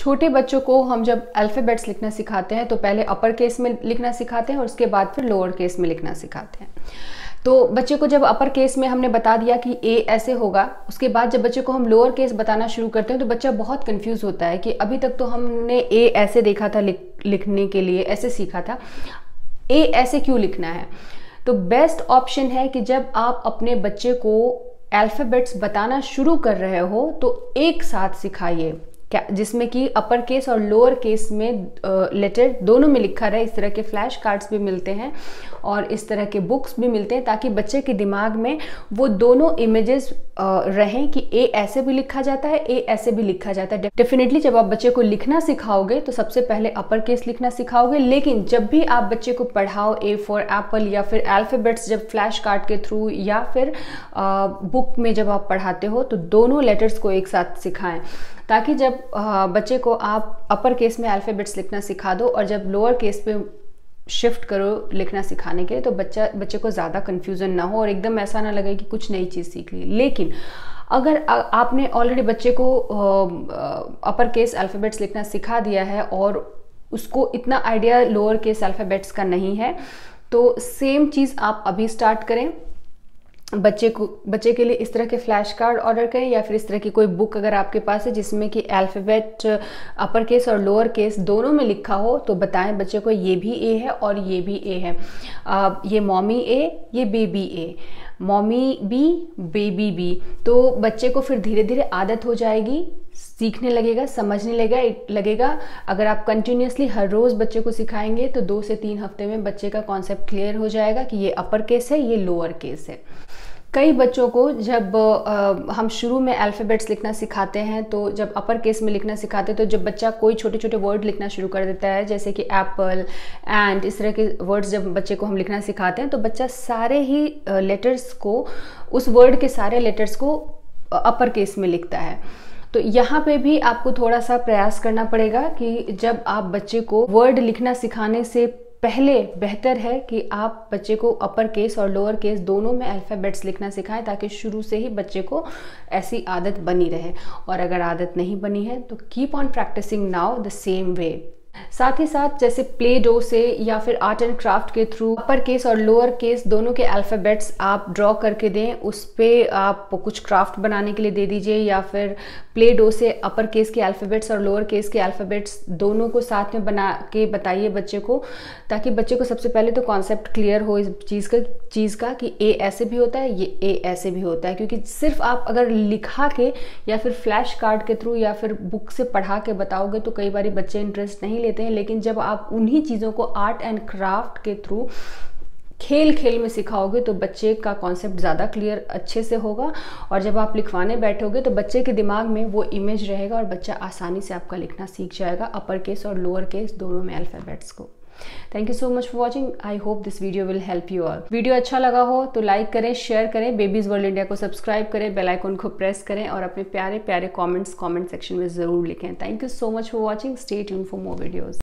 छोटे बच्चों को हम जब अल्फ़ाबेट्स लिखना सिखाते हैं तो पहले अपर केस में लिखना सिखाते हैं और उसके बाद फिर लोअर केस में लिखना सिखाते हैं। तो बच्चे को जब अपर केस में हमने बता दिया कि ए ऐसे होगा, उसके बाद जब बच्चे को हम लोअर केस बताना शुरू करते हैं तो बच्चा बहुत कंफ्यूज होता है कि अभी तक तो हमने ए ऐसे देखा था, लिखने के लिए ऐसे सीखा था, ए ऐसे क्यों लिखना है। तो बेस्ट ऑप्शन है कि जब आप अपने बच्चे को अल्फ़ाबेट्स बताना शुरू कर रहे हो तो एक साथ सिखाइए, क्या जिसमें कि अपर केस और लोअर केस में लेटर दोनों में लिखा रहे। इस तरह के फ्लैश कार्ड्स भी मिलते हैं और इस तरह के बुक्स भी मिलते हैं ताकि बच्चे के दिमाग में वो दोनों इमेजेस रहें कि ए ऐसे भी लिखा जाता है, ए ऐसे भी लिखा जाता है। डेफिनेटली जब आप बच्चे को लिखना सिखाओगे तो सबसे पहले अपर केस लिखना सिखाओगे, लेकिन जब भी आप बच्चे को पढ़ाओ ए फॉर एप्पल या फिर अल्फ़ाबेट्स जब फ्लैश कार्ड के थ्रू या फिर बुक में जब आप पढ़ाते हो तो दोनों लेटर्स को एक साथ सिखाएं, ताकि जब बच्चे को आप अपर केस में अल्फ़ाबेट्स लिखना सिखा दो और जब लोअर केस पे शिफ्ट करो लिखना सिखाने के लिए तो बच्चे को ज़्यादा कन्फ्यूज़न ना हो और एकदम ऐसा ना लगे कि कुछ नई चीज़ सीख ली। लेकिन अगर आपने ऑलरेडी बच्चे को अपर केस अल्फ़ाबेट्स लिखना सिखा दिया है और उसको इतना आइडिया लोअर केस अल्फ़ाबेट्स का नहीं है तो सेम चीज़ आप अभी स्टार्ट करें। बच्चे के लिए इस तरह के फ्लैश कार्ड ऑर्डर करें या फिर इस तरह की कोई बुक अगर आपके पास है जिसमें कि अल्फ़ाबेट अपर केस और लोअर केस दोनों में लिखा हो तो बताएं बच्चे को ये भी ए है और ये भी ए है, ये मॉमी ए, ये बेबी ए, मॉमी बी, बेबी बी। तो बच्चे को फिर धीरे धीरे आदत हो जाएगी, सीखने लगेगा, समझने लगेगा। अगर आप कंटिन्यूसली हर रोज़ बच्चे को सिखाएंगे तो 2 से 3 हफ्ते में बच्चे का कॉन्सेप्ट क्लियर हो जाएगा कि ये अपर केस है, ये लोअर केस है। कई बच्चों को जब हम शुरू में अल्फ़ाबेट्स लिखना सिखाते हैं तो जब अपर केस में लिखना सिखाते हैं तो जब बच्चा कोई छोटे छोटे वर्ड लिखना शुरू कर देता है जैसे कि एप्पल, एंड इस तरह के वर्ड्स जब बच्चे को हम लिखना सिखाते हैं तो बच्चा सारे ही लेटर्स को, उस वर्ड के सारे लेटर्स को अपर केस में लिखता है। तो यहाँ पे भी आपको थोड़ा सा प्रयास करना पड़ेगा कि जब आप बच्चे को वर्ड लिखना सिखाने से पहले बेहतर है कि आप बच्चे को अपर केस और लोअर केस दोनों में अल्फ़ाबेट्स लिखना सिखाएं ताकि शुरू से ही बच्चे को ऐसी आदत बनी रहे। और अगर आदत नहीं बनी है तो keep on practicing now the same way. साथ ही साथ जैसे प्ले डो से या फिर आर्ट एंड क्राफ्ट के थ्रू अपर केस और लोअर केस दोनों के अल्फ़ाबेट्स आप ड्रॉ करके दें, उस पर आप कुछ क्राफ्ट बनाने के लिए दे दीजिए, या फिर प्ले डो से अपर केस के अल्फ़ाबेट्स और लोअर केस के अल्फ़ाबेट्स दोनों को साथ में बना के बताइए बच्चे को, ताकि बच्चे को सबसे पहले तो कॉन्सेप्ट क्लियर हो इस चीज़ का कि ए ऐसे भी होता है, ये ए ऐसे भी होता है। क्योंकि सिर्फ आप अगर लिखा के या फिर फ्लैश कार्ड के थ्रू या फिर बुक से पढ़ा के बताओगे तो कई बार बच्चे इंटरेस्ट नहीं लेते हैं, लेकिन जब आप उन्हीं चीज़ों को आर्ट एंड क्राफ्ट के थ्रू खेल खेल में सिखाओगे तो बच्चे का कॉन्सेप्ट ज़्यादा क्लियर अच्छे से होगा और जब आप लिखवाने बैठोगे तो बच्चे के दिमाग में वो इमेज रहेगा और बच्चा आसानी से आपका लिखना सीख जाएगा अपर केस और लोअर केस दोनों में अल्फ़ाबेट्स को। Thank you so much for watching. I hope this video will help you all. Video अच्छा लगा हो तो लाइक करें, शेयर करें, बेबीज़ वर्ल्ड इंडिया को सब्सक्राइब करें, बेल आइकन को प्रेस करें और अपने प्यारे प्यारे कमेंट सेक्शन में ज़रूर लिखें। Thank you so much for watching. Stay tuned for more videos.